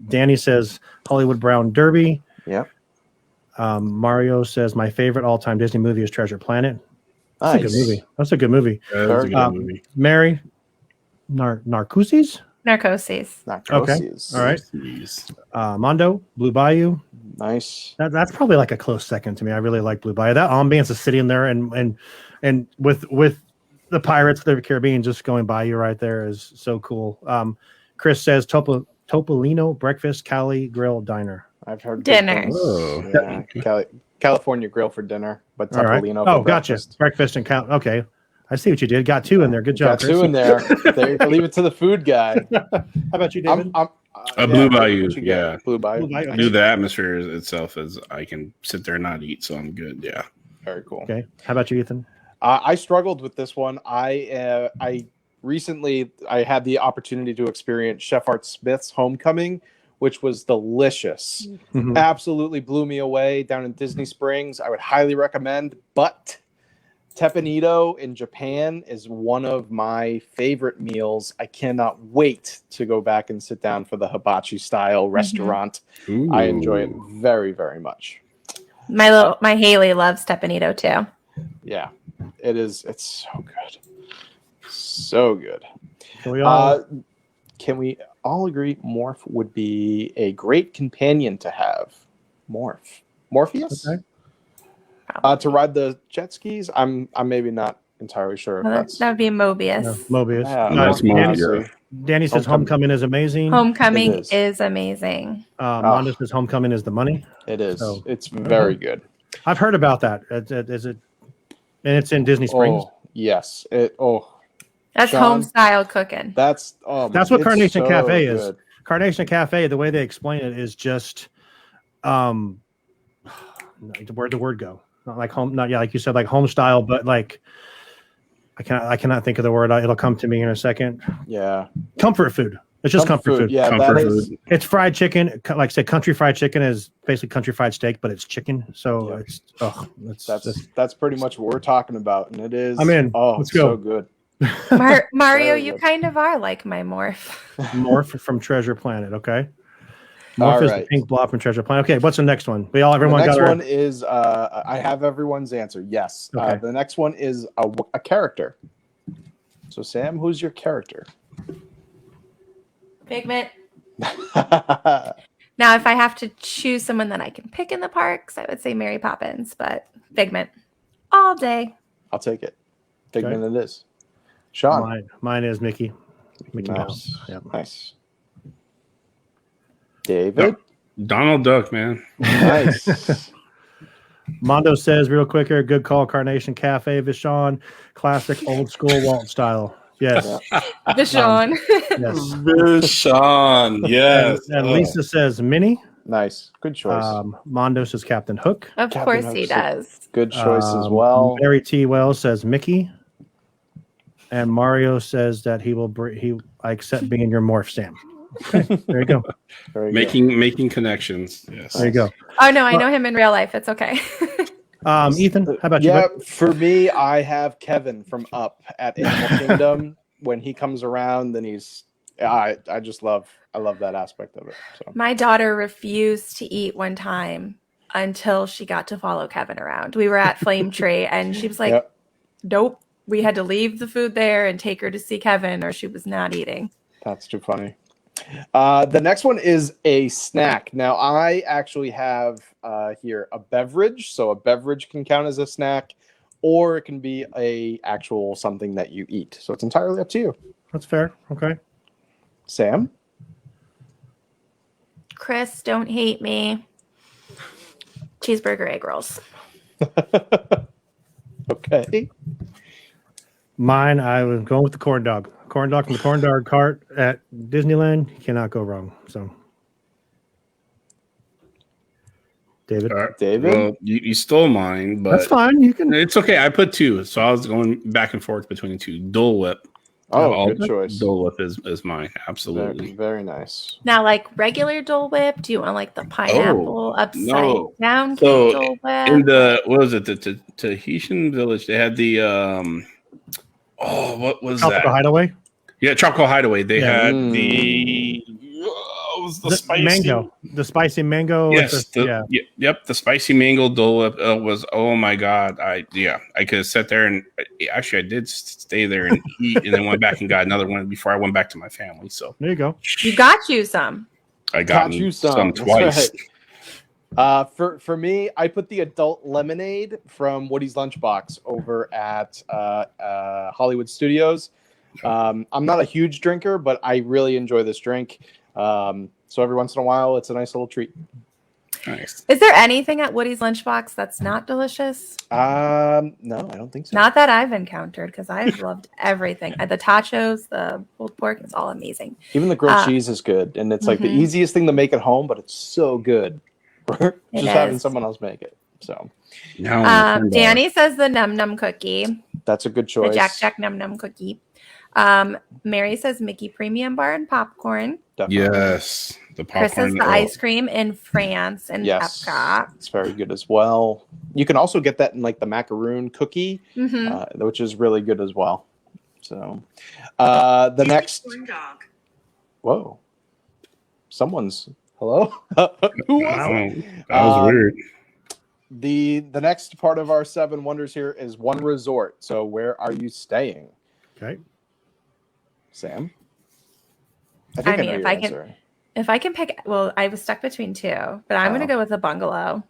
Danny says Hollywood Brown Derby. Yep. Mario says my favorite all-time Disney movie is Treasure Planet. That's a good movie. That's a good movie. That's a good movie. Mary, Narcoosseous? Narcosis. Narcosis. All right. Jeez. Mondo, Blue Bayou. Nice. That's probably like a close second to me. I really like Blue Bayou. That ambiance is sitting there and with the Pirates of the Caribbean just going by you right there is so cool. Chris says Topolino Breakfast Cali Grill Diner. I've heard Dinner. good things. Oh. Yeah. California Grill for dinner, but All right. Topolino Oh, for gotcha. breakfast. Breakfast and Cal. Okay. I see what you did. Got two in there. Good job. Got two in there. Leave it to the food guy. How about you, David? Blue Bayou, what you got? yeah. Blue Bayou. Blue Bayou. Do the atmosphere itself as I can sit there and not eat, so I'm good. Yeah. Very cool. Okay. How about you, Ethan? I struggled with this one. I recently had the opportunity to experience Chef Art Smith's Homecoming, which was delicious. Mhm. Absolutely blew me away down in Disney Springs. I would highly recommend. But teppanyaki in Japan is one of my favorite meals. I cannot wait to go back and sit down for the hibachi style restaurant. I enjoy it very, very much. My Haley loves teppanyaki too. Yeah, it is. It's so good. So good. So we all, Can we all agree Morph would be a great companion to have? Morpheus? Okay. To ride the jet skis? I'm maybe not entirely sure if that's That would be Mobius. Mobius. Yeah, That's Danny, Mobius. Danny says Homecoming is amazing. Homecoming It is amazing. Mondo says Homecoming is the money. It is. So- It's very good. I've heard about that. Is it? And it's in Disney Springs. Oh, yes. That's Sean? home style cooking. That's That's what it's Carnation so Cafe is. good. Carnation Cafe, the way they explain it is just, where'd the word go? Not like home, not like you said, like home style, but like I cannot think of the word. It'll come to me in a second. Yeah. Comfort food. It's just comfort food. Yeah, Comfort that is. food. It's fried chicken. Like I said, country fried chicken is basically country fried steak, but it's chicken. So Yeah. That's pretty much what we're talking about, and it is. I'm in. Oh, Let's it's so go. good. Mario, Very you good. kind of are like my morph. Morph from Treasure Planet. Okay. All Morph is the right. pink blob from Treasure Planet. Okay, what's the next one? The Everyone next got our one is I have everyone's answer. Yes. Okay. The next one is a character. So Sam, who's your character? Figment. I'll Now, if I have to choose someone that I can pick in the parks, I would say Mary Poppins, but Figment all day. take it. Figment it is. Sean. mine is Mickey. Mickey Nice. Mouse. Yep. Nice. David. Donald Duck, man. Nice. Mondo says real quick here, good call, Carnation Cafe, Vishon, classic old school Walt style. Yes. Vishon. Yes. Sean, yes. And Lisa says Minnie. Nice. Good choice. Mondo says Captain Hook. Of Captain course he Hook's does. Good choice as well. Mary T. Wells says Mickey. And Mario says that I accept being your morph, Sam. Okay, there you go. Very good. Making connections. Yes. There you go. Oh no, I know him in real life. It's okay. Ethan, how about you? Yeah, bud? for me, I have Kevin from Up at Animal Kingdom. When he comes around, then I love that aspect of it. So My daughter refused to eat one time until she got to follow Kevin around. We were at Flame Tree and she was like, Yep. nope. We had to leave the food there and take her to see Kevin or she was not eating. That's too funny. The next one is a snack. Now, I actually have here a beverage. So a beverage can count as a snack, or it can be a actual something that you eat. So it's entirely up to you. That's fair. Okay. Sam? Chris, don't hate me. Cheeseburger egg rolls. Okay. Mine, I was going with the corn dog. Corn dog from the corn dog cart at Disneyland. You cannot go wrong. So, David. All right. David? Well, you stole mine, but That's fine. You can. it's okay. I put two, so I was going back and forth between the two. Dole Whip. Oh, good choice. Dole Whip is mine. Very, Absolutely. very nice. Now, like regular Dole Whip, do you want like the pineapple upside no. down So, Dole Whip? In the what was it? The Tahitian village. They had the what was Tropical that? Hideaway. Yeah, Tropical Hideaway. They Yeah. had the it was the spicy mango. The spicy mango. with Yes, the- yep, the spicy mango Dole Whip was, oh my god, I could have sat there and actually I did stay there and eat and then went back and got another one before I went back to my family. So There you go. You got you some. I got you some some. That's twice. right. For me, I put the adult lemonade from Woody's Lunchbox over at Hollywood Studios. I'm not a huge drinker, but I really enjoy this drink. So every once in a while, it's a nice little treat. Nice. Is there anything at Woody's Lunchbox that's not delicious? No, I don't think so. Not that I've encountered, because I've loved everything. The tachos, the pulled pork, it's all amazing. Even the grilled cheese is good, and it's like the Mhm. easiest thing to make at home, but it's so good. Just It having is. someone else make it. So Now, Danny says the Num Num cookie, that's a good the choice. Jack Jack Num Num cookie. Mary says Mickey Premium Bar and Popcorn. Definitely. yes, the Chris popcorn. says the ice cream in France and Yes, Epcot. it's very good as well. You can also get that in like the macaroon cookie, Mhm. which is really good as well. So, the next. Whoa, someone's hello. Who was Wow, it? that was weird. The next part of our seven wonders here is one resort. So, where are you staying, Okay. Sam? I I mean, know if your I can- answer. If I can pick, well, I was stuck between two, but I'm going to Oh. go with the bungalow.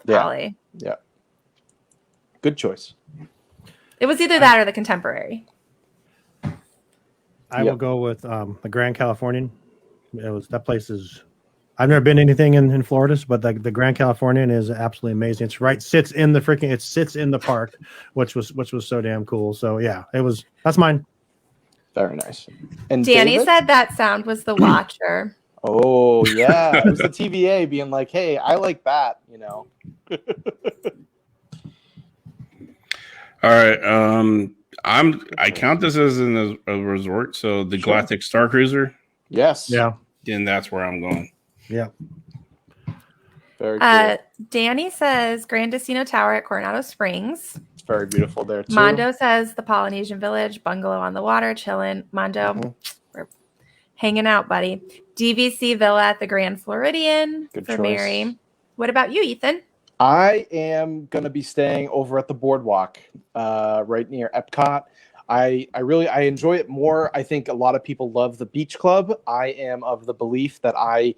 Yeah. Probably. Good choice. It was either that or the contemporary. I Yep. will go with the Grand Californian. That place is. I've never been to anything in Florida, but the Grand Californian is absolutely amazing. It sits in the park, which was so damn cool. So yeah, that's mine. Very nice. And Danny David? said that sound was the Watcher. Oh yeah, it was the TVA being like, "Hey, I like that," you know. All right. I count this as a resort, so the Sure. Galactic Star Cruiser, Yes. Yeah, then that's where I'm going. yeah. Very cool. Danny says Grand Casino Tower at Coronado Springs. It's very beautiful there too. Mondo says the Polynesian Village, bungalow on the water, chilling. Mondo, Mhm. we're hanging out, buddy. DVC Villa at the Grand Floridian Good for choice. Mary. What about you, Ethan? I am gonna be staying over at the boardwalk, right near Epcot. I enjoy it more. I think a lot of people love the beach club. I am of the belief that I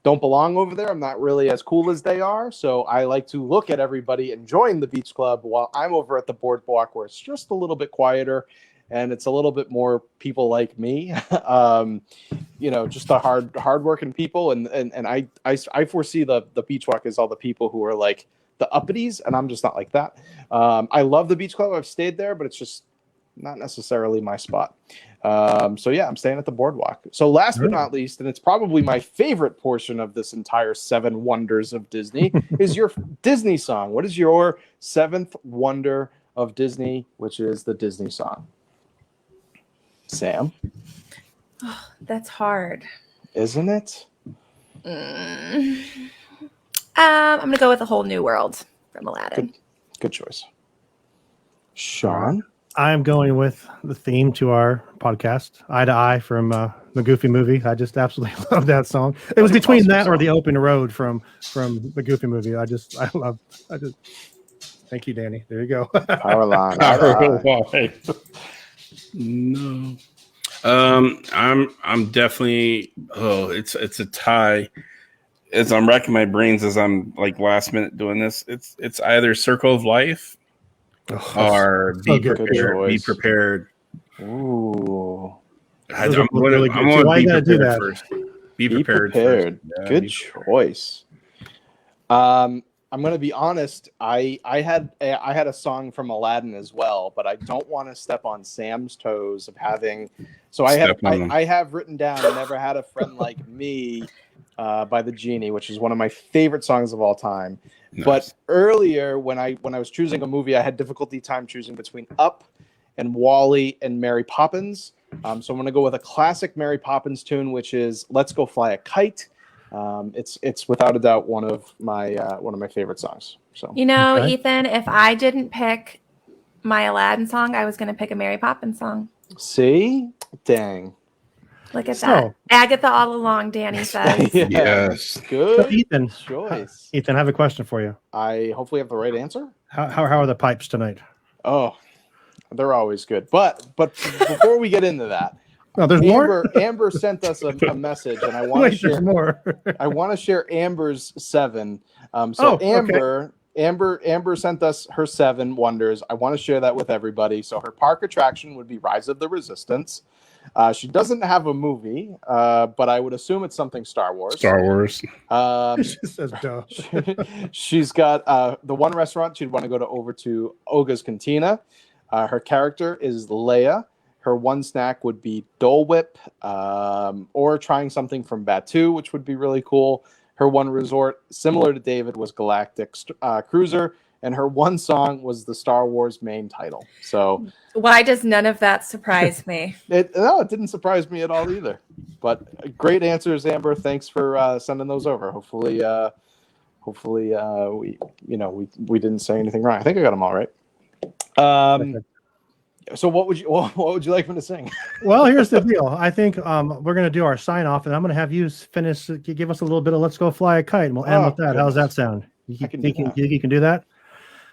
don't belong over there. I'm not really as cool as they are. So I like to look at everybody enjoying the beach club while I'm over at the boardwalk where it's just a little bit quieter and it's a little bit more people like me. Just the hardworking people. And I foresee the beach walk as all the people who are like the uppities, and I'm just not like that. I love the beach club. I've stayed there, but it's just not necessarily my spot. So yeah, I'm staying at the boardwalk. So last but not least, and it's probably my favorite portion of this entire 7 wonders of Disney, is your Disney song. What is your 7th wonder of Disney, which is the Disney song? Sam? Oh, that's hard. Isn't it? I'm going to go with A Whole New World from Aladdin. Good choice. Sean? I'm going with the theme to our podcast, Eye to Eye from the Goofy movie. I just absolutely love that song. It was between that or the Open Road from the Goofy movie. I just thank you, Danny. There you go. Power line. No. I'm definitely. Oh, it's a tie. As I'm racking my brains as I'm like last minute doing this, it's either Circle of Life or Be Prepared. Be Prepared. Ooh. I'm going to be prepared first. Be prepared. First. Yeah, good choice. I'm going to be honest. I had a song from Aladdin as well, but I don't want to step on Sam's toes of having. So I have written down "Never Had a Friend Like Me" by the Genie, which is one of my favorite songs of all time. Nice. But earlier, when I was choosing a movie, I had difficulty time choosing between Up and WALL-E and Mary Poppins. So I'm going to go with a classic Mary Poppins tune, which is "Let's Go Fly a Kite." It's without a doubt one of my favorite songs. So Ethan, if I didn't pick my Aladdin song, I was going to pick a Mary Poppins song. See, dang. Look at that. Agatha all along, Danny says. Yes. Good Ethan, choice. Ethan, I have a question for you. I hopefully have the right answer. How are the pipes tonight? Oh, they're always good. But before we get into that, there's more. Amber sent us a message, and I want to share more. I want to share Amber's 7. Amber sent us her 7 wonders. I want to share that with everybody. So her park attraction would be Rise of the Resistance. She doesn't have a movie, but I would assume it's something Star Wars. She says duh. She's got the one restaurant she'd want to go over to Oga's Cantina. Her character is Leia. Her one snack would be Dole Whip, or trying something from Batuu, which would be really cool. Her one resort, similar to David, was Galactic Cruiser, and her one song was the Star Wars main title. So, why does none of that surprise me? It didn't surprise me at all either. But great answers, Amber. Thanks for sending those over. Hopefully, we didn't say anything wrong. I think I got them all right. So what would you like me to sing? Well, here's the deal. I think we're going to do our sign off, and I'm going to have you finish. Give us a little bit of "Let's Go Fly a Kite," and we'll end with that. Goodness. How's that sound? You can do that?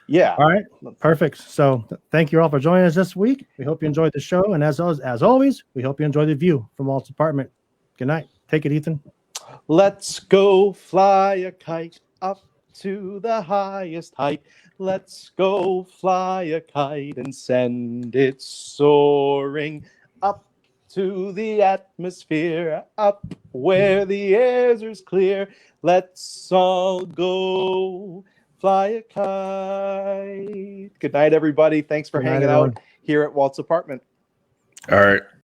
Yeah. All right. Perfect. So thank you all for joining us this week. We hope you enjoyed the show, and as always, we hope you enjoy the view from Walt's apartment. Good night. Take it, Ethan. Let's go fly a kite up to the highest height. Let's go fly a kite and send it soaring up to the atmosphere, up where the airs are clear. Let's all go fly a kite. Good night, everybody. Thanks for hanging out here at Walt's apartment. All right.